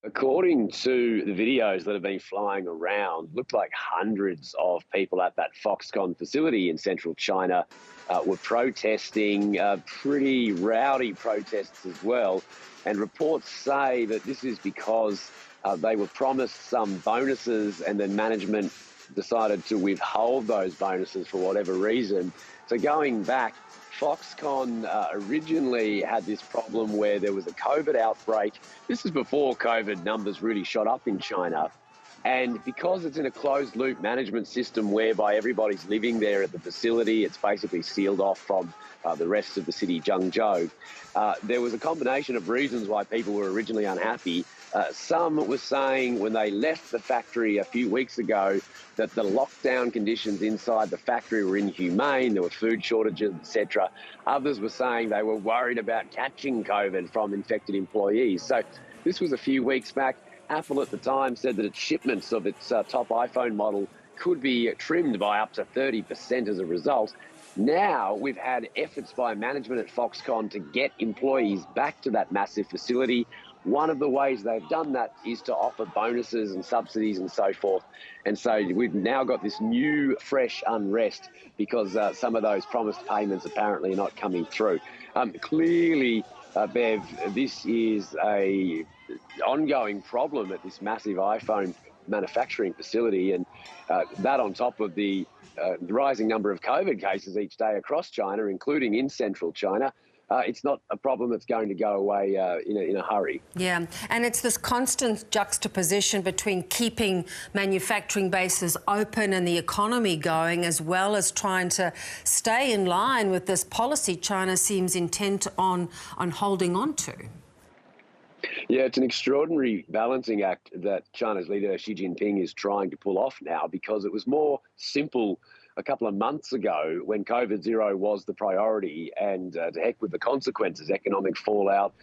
According to the videos that have been flying around, looked like hundreds of people at that Foxconn facility in central China were protesting, pretty rowdy protests as well. And reports say that this is because they were promised some bonuses and then management decided to withhold those bonuses for whatever reason. So going back, Foxconn originally had this problem where there was a COVID outbreak. This is before COVID numbers really shot up in China. And because it's in a closed loop management system whereby everybody's living there at the facility, it's basically sealed off from the rest of the city, Zhengzhou. There was a combination of reasons why people were originally unhappy. Some were saying when they left the factory a few weeks ago that the lockdown conditions inside the factory were inhumane, there were food shortages, etc. Others were saying they were worried about catching COVID from infected employees. So this was a few weeks back. Apple at the time said that its shipments of its top iPhone model could be trimmed by up to 30% as a result. Now we've had efforts by management at Foxconn to get employees back to that massive facility. One of the ways they've done that is to offer bonuses and subsidies and so forth. And so we've now got this new, fresh unrest because some of those promised payments apparently are not coming through. Clearly, Bev, this is a ongoing problem at this massive iPhone manufacturing facility, and that on top of the rising number of COVID cases each day across China, including in central China. It's not a problem that's going to go away in a hurry. Yeah, and it's this constant juxtaposition between keeping manufacturing bases open and the economy going, as well as trying to stay in line with this policy China seems intent on holding on to. Yeah, it's an extraordinary balancing act that China's leader Xi Jinping is trying to pull off now, because it was more simple a couple of months ago when COVID zero was the priority, and to heck with the consequences, economic fallout,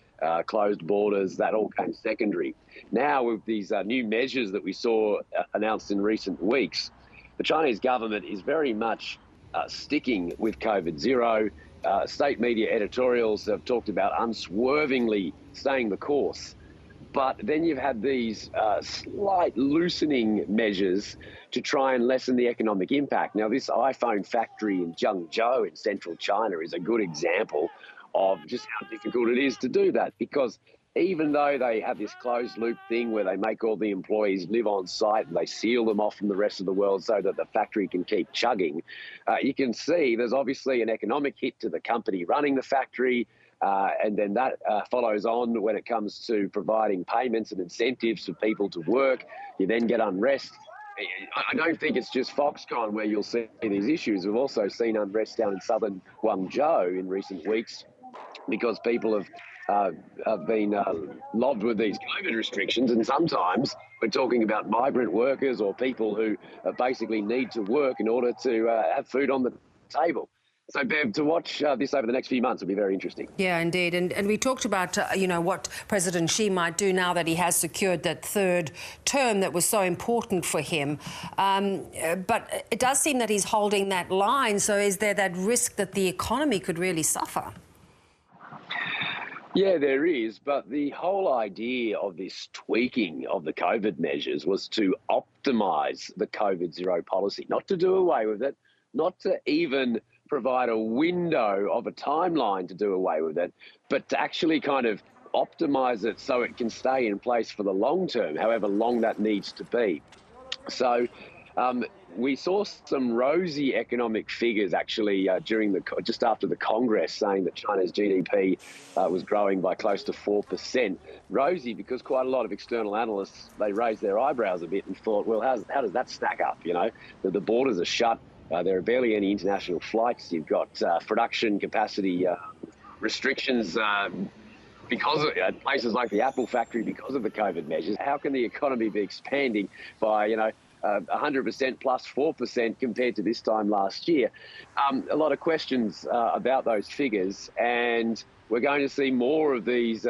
closed borders, that all came secondary. Now with these new measures that we saw announced in recent weeks, the Chinese government is very much sticking with COVID zero. State media editorials have talked about unswervingly staying the course. But then you've had these slight loosening measures to try and lessen the economic impact. Now, this iPhone factory in Zhengzhou in central China is a good example of just how difficult it is to do that, because even though they have this closed loop thing where they make all the employees live on site and they seal them off from the rest of the world so that the factory can keep chugging, you can see there's obviously an economic hit to the company running the factory. And then that follows on when it comes to providing payments and incentives for people to work. You then get unrest. I don't think it's just Foxconn where you'll see these issues. We've also seen unrest down in southern Guangzhou in recent weeks because people have been lobbed with these COVID restrictions, and sometimes we're talking about migrant workers or people who basically need to work in order to have food on the table. So, Bev, to watch this over the next few months will be very interesting. Yeah, indeed. And we talked about, what President Xi might do now that he has secured that third term that was so important for him. But it does seem that he's holding that line. So is there that risk that the economy could really suffer? Yeah, there is. But the whole idea of this tweaking of the COVID measures was to optimise the COVID zero policy, not to do away with it, not to even provide a window of a timeline to do away with it, but to actually kind of optimize it so it can stay in place for the long term, however long that needs to be. So we saw some rosy economic figures actually just after the Congress, saying that China's GDP was growing by close to 4%. Rosy because quite a lot of external analysts, they raised their eyebrows a bit and thought, well, how does that stack up? The borders are shut. There are barely any international flights. You've got production capacity restrictions because of places like the Apple factory because of the COVID measures. How can the economy be expanding by, 100% plus 4% compared to this time last year? A lot of questions about those figures, and we're going to see more of these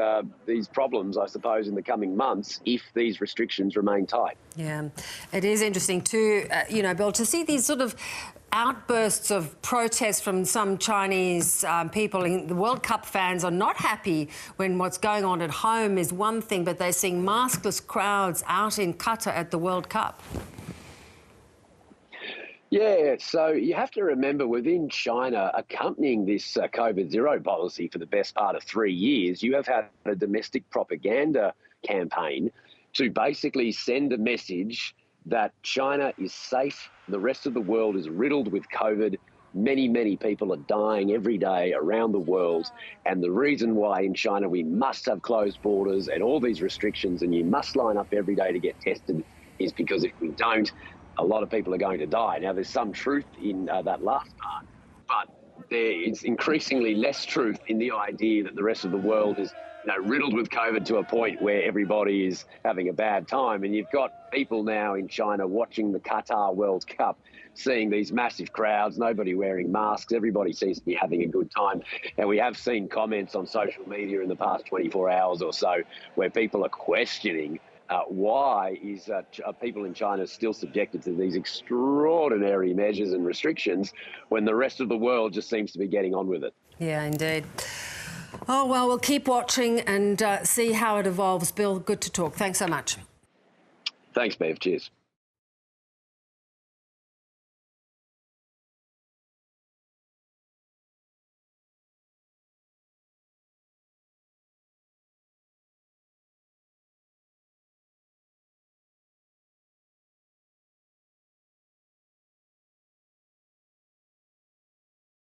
problems, I suppose, in the coming months if these restrictions remain tight. Yeah, it is interesting too, Bill, to see these sort of outbursts of protests from some Chinese people. The World Cup fans are not happy when what's going on at home is one thing, but they're seeing maskless crowds out in Qatar at the World Cup. Yeah, so you have to remember within China, accompanying this COVID zero policy for the best part of 3 years, you have had a domestic propaganda campaign to basically send a message that China is safe, the rest of the world is riddled with COVID. Many, many people are dying every day around the world. And the reason why in China we must have closed borders and all these restrictions and you must line up every day to get tested is because if we don't, a lot of people are going to die. Now, there's some truth in that last part, but there is increasingly less truth in the idea that the rest of the world is riddled with COVID to a point where everybody is having a bad time. And you've got people now in China watching the Qatar World Cup, seeing these massive crowds, nobody wearing masks, everybody seems to be having a good time. And we have seen comments on social media in the past 24 hours or so where people are questioning why are people in China still subjected to these extraordinary measures and restrictions when the rest of the world just seems to be getting on with it. Yeah, indeed. Oh, well, we'll keep watching and see how it evolves. Bill, good to talk. Thanks so much. Thanks, Bev. Cheers.